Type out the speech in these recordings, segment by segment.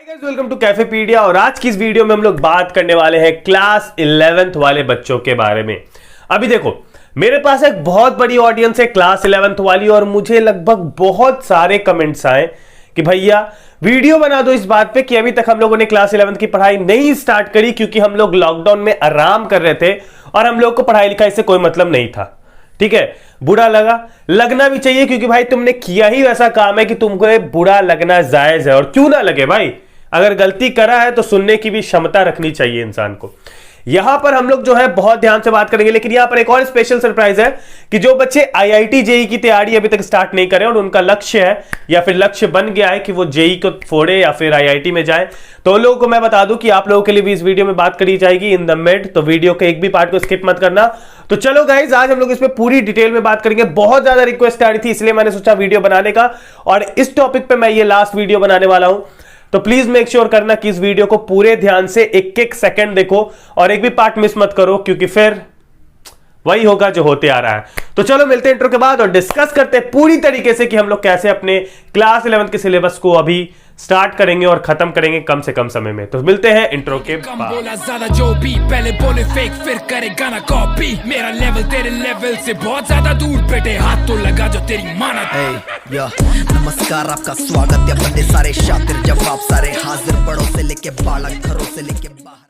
Welcome to कैफेपीडिया। और आज की इस वीडियो में हम लोग बात करने वाले हैं क्लास 11th वाले बच्चों के बारे में। अभी देखो, मेरे पास एक बहुत बड़ी ऑडियंस है क्लास 11th वाली, और मुझे लगभग बहुत सारे कमेंट्स आए कि भैया वीडियो बना दो इस बात पे कि अभी तक हम लोगों ने क्लास 11th की पढ़ाई नहीं स्टार्ट करी क्योंकि हम लोग लॉकडाउन में आराम कर रहे थे और हम लोग को पढ़ाई लिखाई से कोई मतलब नहीं था। ठीक है, बुरा लगा, लगना भी चाहिए क्योंकि भाई तुमने किया ही वैसा काम है कि तुमको बुरा लगना जायज है। और क्यों ना लगे भाई, अगर गलती करा है तो सुनने की भी क्षमता रखनी चाहिए इंसान को। यहां पर हम लोग जो है बहुत ध्यान से बात करेंगे, लेकिन यहां पर एक और स्पेशल सरप्राइज है कि जो बच्चे आईआईटी जेई की तैयारी अभी तक स्टार्ट नहीं करे और उनका लक्ष्य है या फिर लक्ष्य बन गया है कि वो जेई को फोड़े या फिर आईआईटी में जाए, तो लोगों को मैं बता दूं कि आप लोगों के लिए भी इस वीडियो में बात करी जाएगी इन द मिड। तो वीडियो के एक भी पार्ट को स्किप मत करना। तो चलो गाइज, आज हम लोग इस पे पूरी डिटेल में बात करेंगे। बहुत ज्यादा रिक्वेस्ट आ रही थी, इसलिए मैंने सोचा वीडियो बनाने का, और इस टॉपिक पे मैं ये लास्ट वीडियो बनाने वाला हूं। तो प्लीज मेक श्योर करना कि इस वीडियो को पूरे ध्यान से एक एक सेकंड देखो और एक भी पार्ट मिस मत करो, क्योंकि फिर वही होगा जो होते आ रहा है। तो चलो मिलते हैं इंट्रो के बाद और डिस्कस करते हैं पूरी तरीके से कि हम लोग कैसे अपने क्लास 11th के सिलेबस को अभी स्टार्ट करेंगे और खत्म करेंगे कम से कम समय में। तो मिलते हैं इंट्रो के बाद। बोला ज्यादा जो भी पहले बोले फेक फिर करे गाना कॉपी। मेरा लेवल तेरे लेवल से बहुत ज्यादा दूर, बेटे हाथ तो लगा जो तेरी माना। नमस्कार, आपका स्वागत है। बड़े सारे शातिर, जवाब सारे हाजिर, बड़ों से लेके बालक, घरों से लेके बाहर।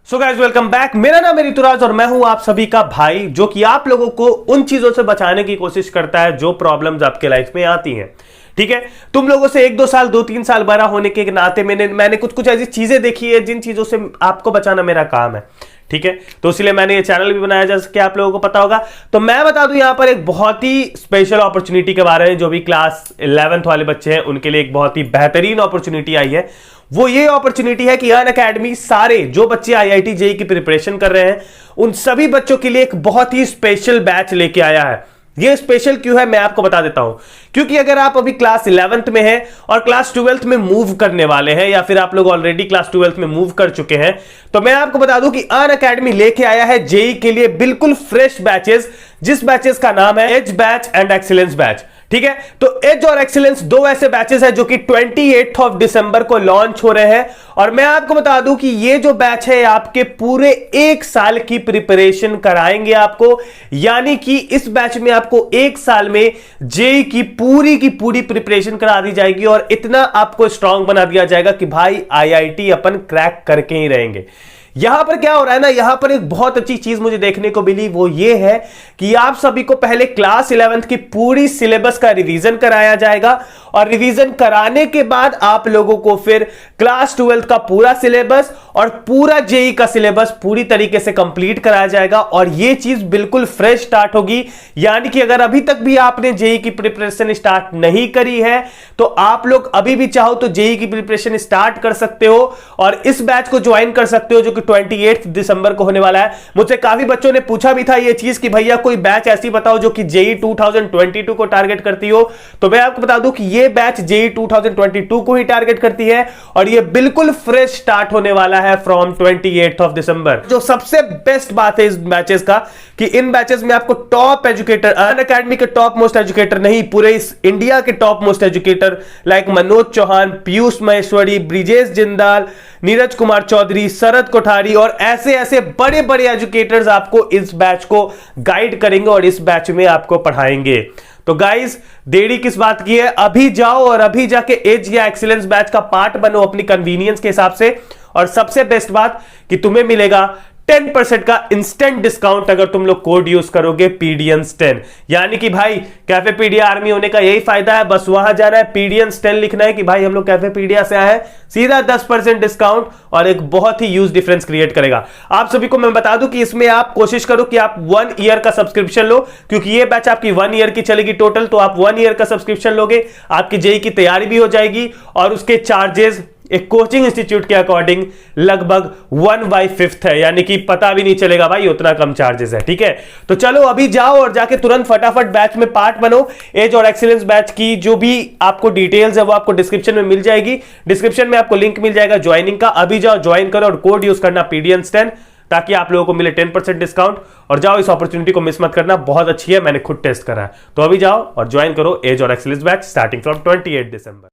So guys, welcome back. मेरा नाम है ऋतुराज और मैं हूं आप सभी का भाई, जो कि आप लोगों को उन चीजों से बचाने की कोशिश करता है जो प्रॉब्लम्स आपके लाइफ में आती हैं। ठीक है, तुम लोगों से 1-2 साल 2-3 साल बड़ा होने के नाते मैंने कुछ ऐसी चीजें देखी है जिन चीजों से आपको बचाना मेरा काम है। ठीक है, तो इसलिए मैंने ये चैनल भी बनाया, जैसे कि आप लोगों को पता होगा। तो मैं बता दूं यहां पर एक बहुत ही स्पेशल अपॉर्चुनिटी के बारे में, जो भी क्लास 11th वाले बच्चे हैं उनके लिए एक बहुत ही बेहतरीन अपॉर्चुनिटी आई है। वो ये अपॉर्चुनिटी है कि अनअकैडमी सारे जो बच्चे आईआईटी जेई की प्रिपरेशन कर रहे हैं उन सभी बच्चों के लिए एक बहुत ही स्पेशल बैच लेके आया है। ये स्पेशल क्यों है मैं आपको बता देता हूं। क्योंकि अगर आप अभी क्लास 11th में हैं और क्लास 12th में मूव करने वाले हैं, या फिर आप लोग ऑलरेडी क्लास 12th में मूव कर चुके हैं, तो मैं आपको बता दूं कि अनअकैडमी लेके आया है जेई के लिए बिल्कुल फ्रेश बैचेस, जिस बैचेस का नाम है edge batch and excellence batch. ठीक है, तो एज और एक्सीलेंस दो ऐसे बैचेस हैं जो कि 28 दिसंबर को लॉन्च हो रहे हैं। और मैं आपको बता दूं कि ये जो बैच है आपके पूरे 1 साल की प्रिपरेशन कराएंगे आपको, यानी कि इस बैच में आपको 1 साल में जेई की पूरी प्रिपरेशन करा दी जाएगी और इतना आपको स्ट्रांग बना दिया जाएगा कि भाई आईआईटी अपन क्रैक करके ही रहेंगे। यहां पर क्या हो रहा है ना, यहां पर एक बहुत अच्छी चीज मुझे देखने को मिली, वो ये है कि आप सभी को पहले क्लास 11th की पूरी सिलेबस का रिवीजन कराया जाएगा, और रिवीजन कराने के बाद आप लोगों को फिर क्लास 12th का पूरा सिलेबस और पूरा जेई का सिलेबस पूरी तरीके से कंप्लीट कराया जाएगा। और ये चीज बिल्कुल फ्रेश स्टार्ट होगी, यानी कि अगर अभी तक भी आपने जेई की प्रिपरेशन स्टार्ट नहीं करी है तो आप लोग अभी भी चाहो तो जेई की प्रिपरेशन स्टार्ट कर सकते हो और इस बैच को ज्वाइन कर सकते हो, जो कि 28 दिसंबर को होने वाला है। मुझसे काफी बच्चों ने पूछा भी था ये चीज कि भैया कोई बैच ऐसी बताओ जो कि जेई 2022 को टारगेट करती हो। तो मैं आपको बता दूं कि ये बैच जेई 2022 को ही टारगेट करती है, और ये बिल्कुल फ्रेश स्टार्ट होने वाला है फ्रॉम 28 दिसंबर। जो सबसे बेस्ट बात है इस बैचेस का कि इन बैचेस में आपको टॉप एजुकेटर, अनअकैडमी के टॉप मोस्ट एजुकेटर नहीं, पूरे इस इंडिया के top most educator like Manoj Chauhan, Piyush Maheshwari, Brijesh Jindal, Neeraj Kumar Chaudhary, Sharad Kothari और ऐसे ऐसे बड़े बड़े एजुकेटर्स आपको इस बैच को गाइड करेंगे और इस बैच में आपको पढ़ाएंगे। तो गाइस, देरी किस बात की है, अभी जाओ और अभी जाके एज या एक्सीलेंस बैच का पार्ट बनो अपनी कन्वीनियंस के हिसाब से। और सबसे बेस्ट बात कि तुम्हें मिलेगा 10% का इंस्टेंट डिस्काउंट अगर तुम लोग कोड यूज करोगे PDIANS10। यानी कि भाई कैफेपीडिया आर्मी होने का यही फायदा है, बस वहां जाना है, PDIANS10 लिखना है कि भाई हम लोग कैफेपीडिया से आए हैं, सीधा 10% डिस्काउंट और एक बहुत ही ह्यूज डिफरेंस क्रिएट करेगा। आप सभी को मैं बता दूं कि इसमें आप कोशिश करो कि आप 1 ईयर का सब्सक्रिप्शन लो, क्योंकि ये बैच आपकी 1 ईयर की चलेगी टोटल। तो आप 1 ईयर का सब्सक्रिप्शन लोगे, आपकी जेई की तैयारी भी हो जाएगी और उसके चार्जेस एक कोचिंग इंस्टीट्यूट के अकॉर्डिंग लगभग 1/5 है, यानी कि पता भी नहीं चलेगा भाई, उतना कम चार्जेस है। ठीक है, तो चलो अभी जाओ और जाके तुरंत फटाफट बैच में पार्ट बनो। एज और एक्सीलेंस बैच की जो भी आपको डिटेल्स है वो आपको डिस्क्रिप्शन में मिल जाएगी, डिस्क्रिप्शन में आपको लिंक मिल जाएगा ज्वाइनिंग का। अभी जाओ, ज्वाइन करो और कोड यूज करना PDIANS10, ताकि आप लोगों को मिले 10% डिस्काउंट। और जाओ, इस अपॉर्चुनिटी को मिस मत करना, बहुत अच्छी है, मैंने खुद टेस्ट करा है। तो अभी जाओ और ज्वाइन करो एज और एक्सीलेंस बैच स्टार्टिंग फ्रॉम 28 दिसंबर।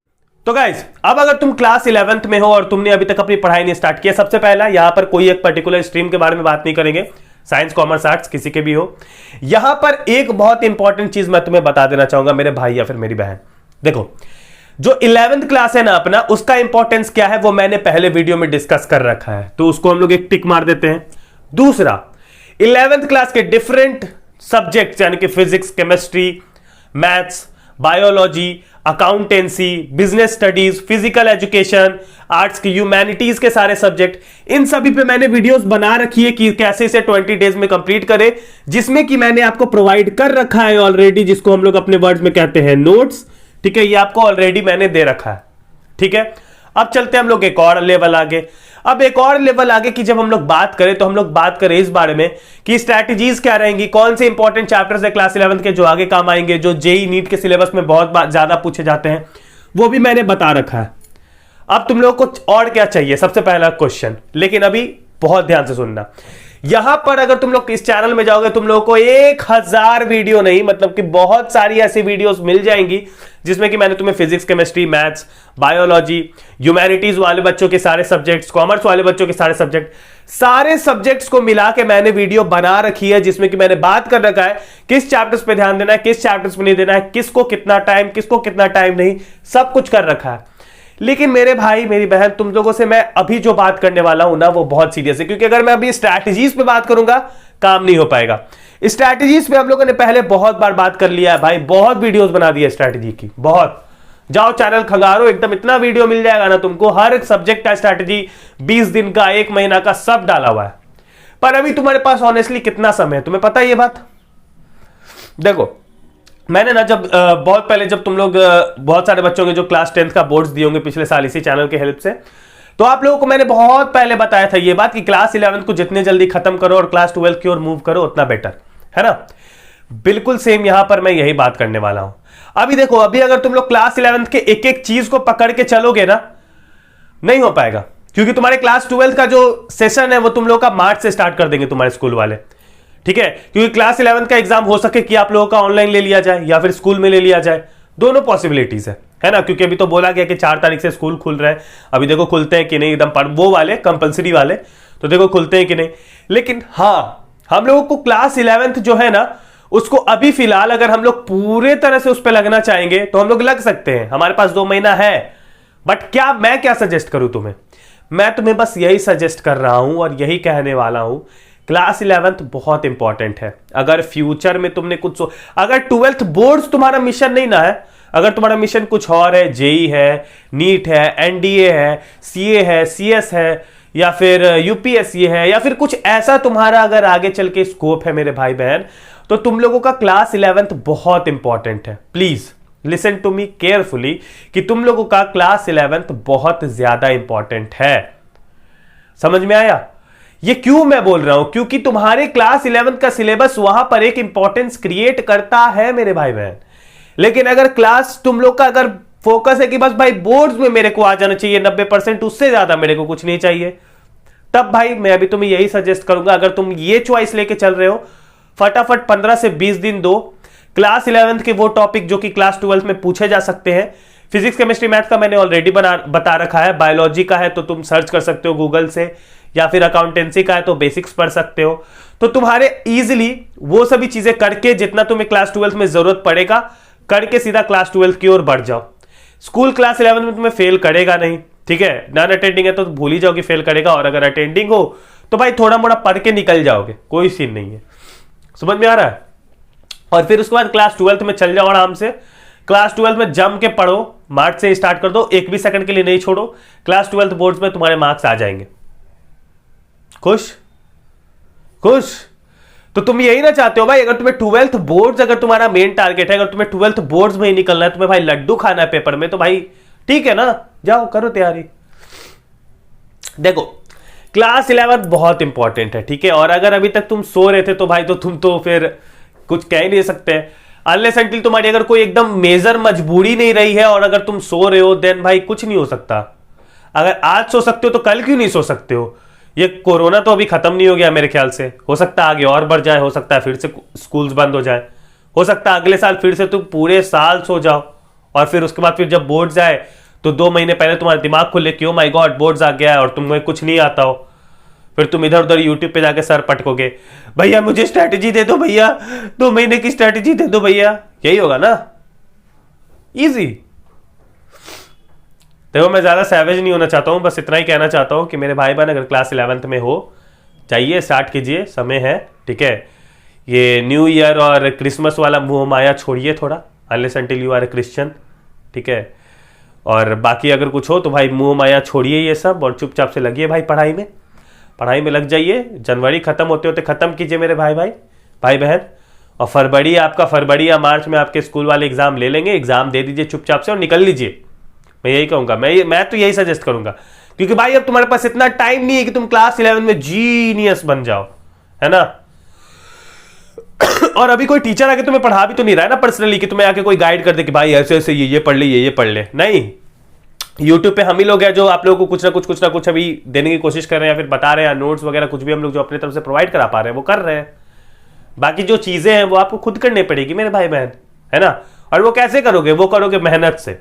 तो गाइज, अब अगर तुम क्लास 11th में हो और तुमने अभी तक अपनी पढ़ाई नहीं स्टार्ट किया, सबसे पहला यहां पर कोई एक पर्टिकुलर स्ट्रीम के बारे में बात नहीं करेंगे, साइंस कॉमर्स आर्ट्स किसी के भी हो। यहां पर एक बहुत इंपॉर्टेंट चीज मैं तुम्हें बता देना चाहूंगा मेरे भाई या फिर मेरी बहन। देखो, जो 11th क्लास है ना अपना, उसका इंपॉर्टेंस क्या है वो मैंने पहले वीडियो में डिस्कस कर रखा है, तो उसको हम लोग एक टिक मार देते हैं। दूसरा, 11th क्लास के डिफरेंट सब्जेक्ट यानी कि physics, chemistry, maths, biology, accountancy, business studies, physical education, arts की ह्यूमैनिटीज के सारे सब्जेक्ट, इन सभी पे मैंने वीडियोस बना रखी है कि कैसे इसे 20 डेज में कंप्लीट करें, जिसमें कि मैंने आपको प्रोवाइड कर रखा है ऑलरेडी, जिसको हम लोग अपने वर्ड्स में कहते हैं नोट्स। ठीक है, ये आपको ऑलरेडी मैंने दे रखा है। ठीक है, अब चलते हैं हम लोग एक और लेवल आगे। अब एक और लेवल आगे की जब हम लोग बात करें तो हम लोग बात करें इस बारे में कि स्ट्रैटेजीज क्या रहेंगी, कौन से इंपॉर्टेंट चैप्टर्स है क्लास 11th के जो आगे काम आएंगे, जो जेई नीट के सिलेबस में बहुत ज्यादा पूछे जाते हैं, वो भी मैंने बता रखा है। अब तुम लोग को और क्या चाहिए, सबसे पहला क्वेश्चन, लेकिन अभी बहुत ध्यान से सुनना। यहां पर अगर तुम लोग इस चैनल में जाओगे, तुम लोगों को 1000 वीडियो नहीं, मतलब कि बहुत सारी ऐसी वीडियोस मिल जाएंगी जिसमें कि मैंने तुम्हें physics, chemistry, maths, biology, humanities वाले बच्चों के सारे सब्जेक्ट्स, कॉमर्स वाले बच्चों के सारे सब्जेक्ट्स को मिला के मैंने वीडियो बना रखी है, जिसमें कि मैंने बात कर रखा है किस चैप्टर्स पे ध्यान देना है, किस चैप्टर्स पे नहीं देना है, किसको कितना टाइम नहीं, सब कुछ कर रखा है। लेकिन मेरे भाई मेरी बहन, तुम लोगों से मैं अभी जो बात करने वाला हूं ना, वो बहुत सीरियस है, क्योंकि अगर मैं अभी स्ट्रैटेजीज पे बात करूंगा काम नहीं हो पाएगा। स्ट्रैटेजीज पे हम लोगों ने पहले बहुत बार बात कर लिया है भाई, बहुत वीडियोस बना दी है स्ट्रैटेजी की, बहुत। जाओ चैनल खंगारो एकदम, इतना वीडियो मिल जाएगा ना तुमको, हर एक सब्जेक्ट का स्ट्रैटेजी, 20 दिन का, 1 महीना का, सब डाला हुआ है। पर अभी तुम्हारे पास ऑनेस्टली कितना समय है, तुम्हें पता है ये बात? देखो, मैंने ना जब बहुत पहले, जब तुम लोग बहुत सारे बच्चों के जो क्लास 10th का बोर्ड्स दिए होंगे पिछले साल इसी चैनल के हेल्प से, तो आप लोगों को मैंने बहुत पहले बताया था ये बात कि क्लास 11th को जितने जल्दी खत्म करो और क्लास 12th की ओर मूव करो उतना बेटर है ना। बिल्कुल सेम यहां पर मैं यही बात करने वाला हूं। अभी देखो, अभी अगर तुम लोग क्लास 11th के एक एक चीज को पकड़ के चलोगे ना, नहीं हो पाएगा, क्योंकि तुम्हारे क्लास 12th का जो सेशन है वो तुम लोग का मार्च से स्टार्ट कर देंगे तुम्हारे स्कूल वाले। ठीक है, क्योंकि क्लास 11th का एग्जाम हो सके कि आप लोगों का ऑनलाइन ले लिया जाए या फिर स्कूल में ले लिया जाए, दोनों पॉसिबिलिटीज है ना। क्योंकि अभी तो बोला गया कि 4 तारीख से स्कूल खुल रहे हैं, अभी देखो खुलते हैं कि नहीं, एकदम वो वाले कंपलसरी वाले, तो देखो खुलते हैं कि नहीं। लेकिन हाँ, हम लोगों को क्लास 11th जो है ना, उसको अभी फिलहाल अगर हम लोग पूरे तरह से उस पर लगना चाहेंगे तो हम लोग लग सकते हैं, हमारे पास 2 महीना है। बट मैं क्या सजेस्ट करूं तुम्हें, मैं तुम्हें बस यही सजेस्ट कर रहा हूं और यही कहने वाला हूं, क्लास 11th बहुत इंपॉर्टेंट है। अगर फ्यूचर में तुमने कुछ अगर 12th बोर्ड्स तुम्हारा मिशन नहीं ना है, अगर तुम्हारा मिशन कुछ और है, जेई है, नीट है, एनडीए है, सीए है, सीएस है, या फिर यूपीएससी है, या फिर कुछ ऐसा तुम्हारा अगर आगे चल के स्कोप है मेरे भाई बहन, तो तुम लोगों का क्लास 11th बहुत इंपॉर्टेंट है। Please listen to me carefully कि तुम लोगों का क्लास 11th बहुत ज्यादा इंपॉर्टेंट है। समझ में आया? ये क्यों मैं बोल रहा हूं, क्योंकि तुम्हारे क्लास 11th का सिलेबस वहां पर एक इंपॉर्टेंस क्रिएट करता है मेरे भाई बहन। लेकिन अगर क्लास तुम लोग का अगर फोकस है कि बस भाई बोर्ड्स में मेरे को आ जाना चाहिए 90%, उससे ज्यादा मेरे को कुछ नहीं चाहिए, तब भाई मैं अभी तुम्हें यही सजेस्ट करूंगा, अगर तुम ये चॉइस लेके चल रहे हो, फटाफट 15 से 20 दिन दो। क्लास 11th के वो टॉपिक जो कि क्लास 12th में पूछे जा सकते हैं, फिजिक्स, केमिस्ट्री, मैथ का मैंने ऑलरेडी बता रखा है, बायोलॉजी का है तो तुम सर्च कर सकते हो गूगल से, या फिर अकाउंटेंसी का है तो बेसिक्स पढ़ सकते हो। तो तुम्हारे इजीली वो सभी चीजें करके जितना तुम्हें क्लास 12th में जरूरत पड़ेगा, करके सीधा क्लास 12th की ओर बढ़ जाओ। स्कूल क्लास 11th में तुम्हें फेल करेगा नहीं, ठीक है, नॉन अटेंडिंग है तो भूल ही जाओ कि फेल करेगा, और अगर अटेंडिंग हो तो भाई थोड़ा मोड़ा पढ़ के निकल जाओगे, कोई सीन नहीं है। समझ में आ रहा है? और फिर उसके बाद क्लास 12th में चल जाओ आराम से, क्लास 12th में जम के पढ़ो, मार्च से स्टार्ट कर दो, एक भी सेकंड के लिए नहीं छोड़ो, क्लास 12th बोर्ड्स में तुम्हारे मार्क्स आ जाएंगे। खुश? तो तुम यही ना चाहते हो भाई, अगर तुम्हें 12th बोर्ड्स, अगर तुम्हारा मेन टारगेट है, अगर तुम्हें 12th बोर्ड्स में ही निकलना है, तुम्हें भाई लड्डू खाना है पेपर में, तो भाई ठीक है ना, जाओ करो तैयारी। देखो, क्लास 11 बहुत इंपॉर्टेंट है, ठीक है, और अगर अभी तक तुम सो रहे थे तो भाई तो तुम तो फिर कुछ कह ही नहीं सकते, अनलेस अनटिल तुम्हारी अगर कोई एकदम मेजर मजबूरी नहीं रही है, और अगर तुम सो रहे हो देन भाई कुछ नहीं हो सकता। अगर आज सो सकते हो तो कल क्यों नहीं सो सकते हो? ये कोरोना तो अभी खत्म नहीं हो गया मेरे ख्याल से, हो सकता है आगे और बढ़ जाए, हो सकता है फिर से स्कूल्स बंद हो जाए, हो सकता है अगले साल फिर से तुम पूरे साल सो जाओ, और फिर उसके बाद फिर जब बोर्ड्स आए तो 2 महीने पहले तुम्हारा दिमाग खुले कि ओ माय गॉड बोर्ड्स आ गया है और तुम्हें कुछ नहीं आता हो, फिर तुम इधर उधर यूट्यूब पे जाके सर पटकोगे, भैया मुझे स्ट्रैटेजी दे दो भैया, 2 महीने की स्ट्रैटेजी दे दो भैया, यही होगा ना। इजी। देखो मैं ज्यादा सैवेज नहीं होना चाहता हूं, बस इतना ही कहना चाहता हूं कि मेरे भाई बहन अगर क्लास 11th में हो चाहिए स्टार्ट कीजिए, समय है, ठीक है। ये न्यू ईयर और क्रिसमस वाला मोह माया छोड़िए थोड़ा, unless until you are a Christian, ठीक है। और बाकी अगर कुछ हो तो भाई मोह माया छोड़िए ये सब और चुपचाप से लगिए भाई पढ़ाई में लग जाइए। जनवरी खत्म होते होते खत्म कीजिए मेरे भाई बहन। और फरवरी या मार्च में आपके स्कूल वाले एग्जाम ले लेंगे, एग्जाम दे दीजिए चुपचाप से और निकल लीजिए। मैं यही कहूंगा, मैं तो यही सजेस्ट करूंगा, क्योंकि भाई अब तुम्हारे पास इतना टाइम नहीं है कि तुम क्लास 11 में जीनियस बन जाओ, है ना। और अभी कोई टीचर आके तुम्हें पढ़ा भी तो नहीं रहा है ना पर्सनली कि तुम्हें आके कोई गाइड कर दे कि भाई ऐसे ऐसे ये पढ़ ले, ये पढ़ ले। नहीं, यूट्यूब पे हम ही लोग हैं जो आप लोगों को कुछ ना कुछ अभी देने की कोशिश कर रहे हैं या फिर बता रहे हैं, नोट्स वगैरह कुछ भी हम लोग जो अपनी तरफ से प्रोवाइड करा पा रहे हैं वो कर रहे हैं। बाकी जो चीजें हैं वो आपको खुद करनी पड़ेगी मेरे भाई बहन, है ना। और वो कैसे करोगे, वो करोगे मेहनत से,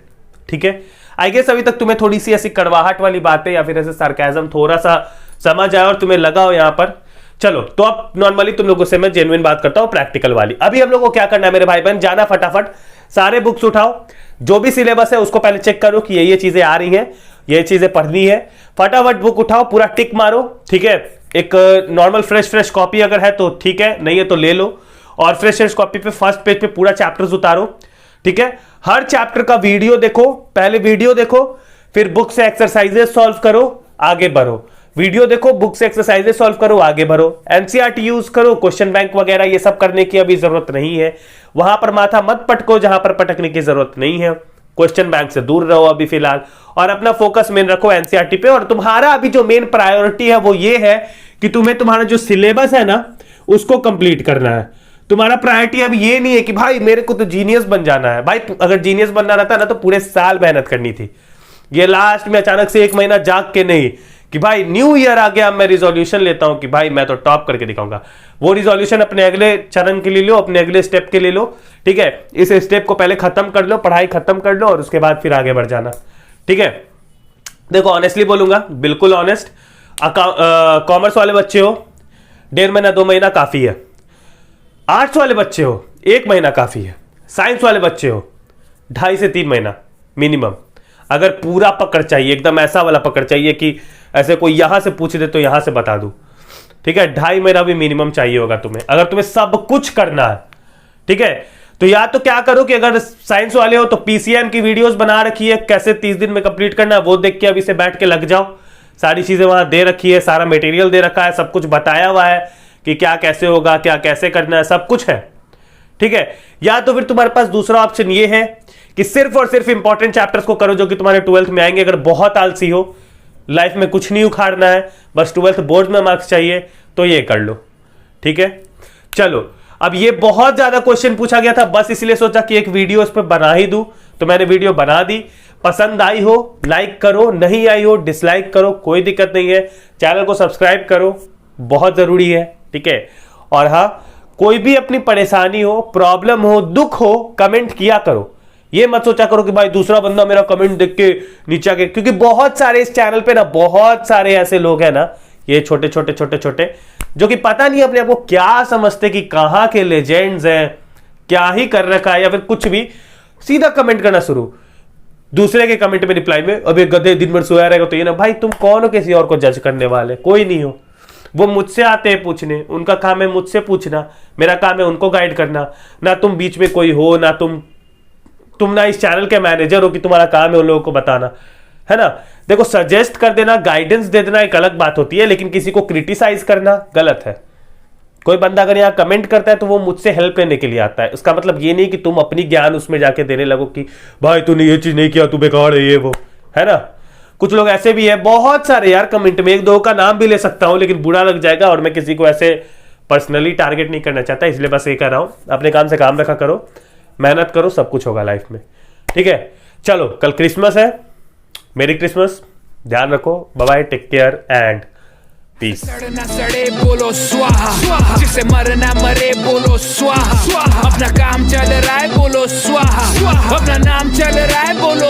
ठीक है। आई गेस अभी तक तुम्हें थोड़ी सी ऐसी कड़वाहट वाली बातें या फिर ऐसे सार्केज्म थोड़ा सा समझ आया और तुम्हें लगा हो यहाँ पर। चलो तो अब नॉर्मली तुम लोगों से मैं जेन्युइन बात करता हूँ, प्रैक्टिकल वाली। अभी हम लोग को क्या करना है मेरे भाई बहन, जाना फटाफट सारे बुक्स उठाओ, जो भी सिलेबस है उसको पहले चेक करो कि ये चीजें आ रही हैं, ये चीजें पढ़नी है। फटाफट बुक उठाओ, पूरा टिक मारो, ठीक है। एक नॉर्मल फ्रेश कॉपी अगर है तो ठीक है, नहीं है तो ले लो। और फ्रेश कॉपी पे फर्स्ट पेज पे पूरा चैप्टर्स उतारो, ठीक है। हर चैप्टर का वीडियो देखो, पहले वीडियो देखो, फिर बुक से एक्सरसाइजेस सॉल्व करो, आगे बढ़ो। वीडियो देखो, बुक से एक्सरसाइजेस सॉल्व करो, आगे बढ़ो। एनसीईआरटी यूज करो, क्वेश्चन बैंक वगैरह ये सब करने की अभी जरूरत नहीं है। वहां पर माथा मत पटको जहां पर पटकने की जरूरत नहीं है। क्वेश्चन बैंक से दूर रहो अभी फिलहाल, और अपना फोकस मेन रखो एनसीईआरटी पे। और तुम्हारा अभी जो मेन प्रायोरिटी है वो ये है कि तुम्हें तुम्हारा जो सिलेबस है ना उसको कंप्लीट करना है। तुम्हारा प्रायोरिटी अब ये नहीं है कि भाई मेरे को तो जीनियस बन जाना है। भाई अगर जीनियस बनना रहता ना तो पूरे साल मेहनत करनी थी, ये लास्ट में अचानक से 1 महीना जाग के नहीं कि भाई न्यू ईयर आ गया, मैं रिजोल्यूशन लेता हूं कि भाई मैं तो टॉप करके दिखाऊंगा। वो रिजोल्यूशन अपने अगले चरण के लिए लो, अपने अगले स्टेप के लिए लो, ठीक है। इस स्टेप को पहले खत्म कर लो, पढ़ाई खत्म कर लो और उसके बाद फिर आगे बढ़ जाना, ठीक है। देखो ऑनेस्टली बोलूंगा, बिल्कुल ऑनेस्ट, कॉमर्स वाले बच्चे हो 1.5 महीना 2 महीना काफी है। आर्ट्स वाले बच्चे हो 1 महीना काफी है। साइंस वाले बच्चे हो 2.5 से 3 महीना मिनिमम। अगर पूरा पकड़ चाहिए, एकदम ऐसा वाला पकड़ चाहिए कि ऐसे कोई यहां से पूछ दे तो यहां से बता दूं, ठीक है, 2.5 महीना भी मिनिमम चाहिए होगा तुम्हें, अगर तुम्हें सब कुछ करना है, ठीक है। तो या तो क्या करो कि अगर साइंस वाले हो तो पीसीएम की वीडियोस बना रखी है, कैसे 30 दिन में कंप्लीट करना है वो देख के अभी से बैठ के लग जाओ। सारी चीजें वहां दे रखी है, सारा मटेरियल दे रखा है, सब कुछ बताया हुआ है कि क्या कैसे होगा, क्या कैसे करना है, सब कुछ है, ठीक है। या तो फिर तुम्हारे पास दूसरा ऑप्शन ये है कि सिर्फ और सिर्फ इंपॉर्टेंट चैप्टर्स को करो जो कि तुम्हारे 12th में आएंगे। अगर बहुत आलसी हो, लाइफ में कुछ नहीं उखाड़ना है, बस 12th बोर्ड में मार्क्स चाहिए, तो ये कर लो, ठीक है। चलो अब ये बहुत ज्यादा क्वेश्चन पूछा गया था, बस इसलिए सोचा कि एक वीडियो इस पर बना ही दूं, तो मैंने वीडियो बना दी। पसंद आई हो लाइक करो, नहीं आई हो डिसलाइक करो, कोई दिक्कत नहीं है। चैनल को सब्सक्राइब करो, बहुत जरूरी है, ठीक है। और हाँ, कोई भी अपनी परेशानी हो, प्रॉब्लम हो, दुख हो, कमेंट किया करो। ये मत सोचा करो कि भाई दूसरा बंदा मेरा कमेंट देख के नीचे के, क्योंकि बहुत सारे इस चैनल पे ना, बहुत सारे ऐसे लोग हैं ना, ये छोटे छोटे जो कि पता नहीं अपने आप को क्या समझते कि कहां के लेजेंड्स हैं, क्या ही कर रखा है या फिर कुछ भी, सीधा कमेंट करना शुरू। दूसरे के कमेंट में रिप्लाई में अबे गधे दिन भर सोया रहेगा तो ये ना, भाई तुम कौन हो किसी और को जज करने वाले, कोई नहीं हो। वो मुझसे आते हैं पूछने, उनका काम है मुझसे पूछना, मेरा काम है उनको गाइड करना। ना तुम बीच में कोई हो, ना तुम ना इस चैनल के मैनेजर हो कि तुम्हारा काम है उन लोगों को बताना, है ना। देखो सजेस्ट कर देना, गाइडेंस दे देना एक अलग बात होती है, लेकिन किसी को क्रिटिसाइज करना गलत है। कोई बंदा अगर यहाँ कमेंट करता है तो वो मुझसे हेल्प लेने के लिए आता है, उसका मतलब ये नहीं कि तुम अपनी ज्ञान उसमें जाके देने लगो कि भाई तूने ये चीज नहीं किया, तू बेकार है, ये वो, है ना। कुछ लोग ऐसे भी है, बहुत सारे यार कमेंट में, 1-2 का नाम भी ले सकता हूं लेकिन बुरा लग जाएगा, और मैं किसी को ऐसे पर्सनली टारगेट नहीं करना चाहता, इसलिए बस ये कह रहा हूं, अपने काम से काम रखा करो, मेहनत करो, सब कुछ होगा लाइफ में, ठीक है। चलो कल क्रिसमस है, मेरी क्रिसमस, ध्यान रखो, bye bye, take care and peace. सड़ना सड़े बोलो स्वाहा, जिसे मरना मरे बोलो स्वाहा, अपना काम चल रहा है बोलो स्वाहा, अपना नाम चल रहा है बोलो